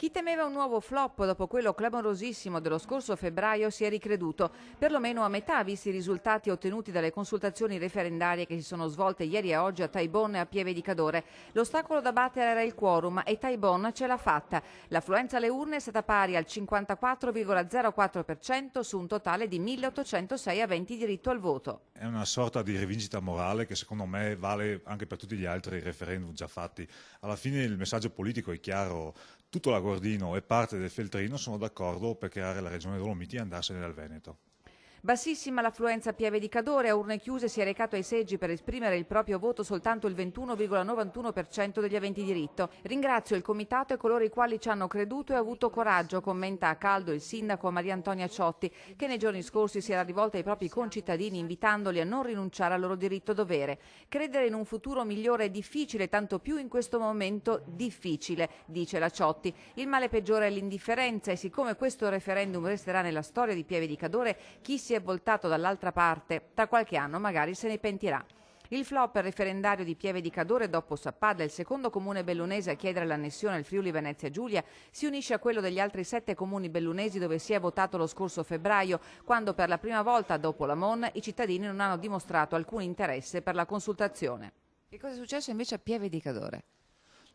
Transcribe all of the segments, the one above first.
Chi temeva un nuovo flop dopo quello clamorosissimo dello scorso febbraio si è ricreduto, perlomeno a metà visti i risultati ottenuti dalle consultazioni referendarie che si sono svolte ieri e oggi a Taibon e a Pieve di Cadore. L'ostacolo da battere era il quorum e Taibon ce l'ha fatta. L'affluenza alle urne è stata pari al 54,04% su un totale di 1806 aventi diritto al voto. È una sorta di rivincita morale che secondo me vale anche per tutti gli altri referendum già fatti. Alla fine il messaggio politico è chiaro, tutto l'Agordino e parte del Feltrino sono d'accordo per creare la regione Dolomiti e andarsene dal Veneto. Bassissima l'affluenza a Pieve di Cadore, a urne chiuse si è recato ai seggi per esprimere il proprio voto soltanto il 21,91% degli aventi diritto. Ringrazio il comitato e coloro i quali ci hanno creduto e avuto coraggio, commenta a caldo il sindaco Maria Antonia Ciotti, che nei giorni scorsi si era rivolta ai propri concittadini invitandoli a non rinunciare al loro diritto-dovere. Credere in un futuro migliore è difficile, tanto più in questo momento difficile, dice la Ciotti. Il male peggiore è l'indifferenza e siccome questo referendum resterà nella storia di Pieve di Cadore, chi si è voltato dall'altra parte, tra qualche anno magari se ne pentirà. Il flop referendario di Pieve di Cadore dopo Sappada, il secondo comune bellunese a chiedere l'annessione al Friuli Venezia Giulia, si unisce a quello degli altri 7 comuni bellunesi dove si è votato lo scorso febbraio, quando per la prima volta dopo la Mon i cittadini non hanno dimostrato alcun interesse per la consultazione. Che cosa è successo invece a Pieve di Cadore?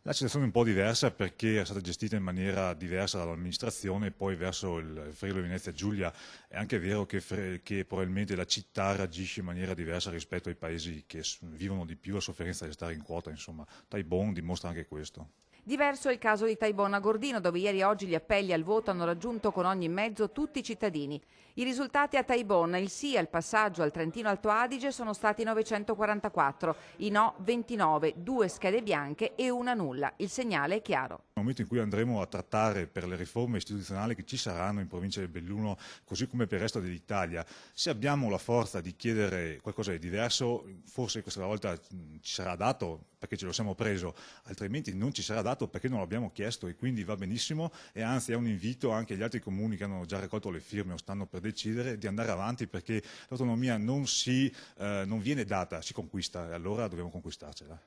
La situazione è un po' diversa perché è stata gestita in maniera diversa dall'amministrazione e poi verso il Friuli Venezia Giulia. È anche vero che probabilmente la città reagisce in maniera diversa rispetto ai paesi che vivono di più la sofferenza di stare in quota, insomma. Taibon dimostra anche questo. Diverso è il caso di Taibon a Gordino, dove ieri e oggi gli appelli al voto hanno raggiunto con ogni mezzo tutti i cittadini. I risultati a Taibon, il sì al passaggio al Trentino Alto Adige sono stati 944, i no 29, 2 schede bianche e una nulla. Il segnale è chiaro. Nel momento in cui andremo a trattare per le riforme istituzionali che ci saranno in provincia del Belluno, così come per il resto dell'Italia, se abbiamo la forza di chiedere qualcosa di diverso, forse questa volta ci sarà dato perché ce lo siamo preso, altrimenti non ci sarà dato perché non l'abbiamo chiesto e quindi va benissimo e anzi è un invito anche agli altri comuni che hanno già raccolto le firme o stanno per decidere di andare avanti perché l'autonomia non viene data, si conquista e allora dobbiamo conquistarcela.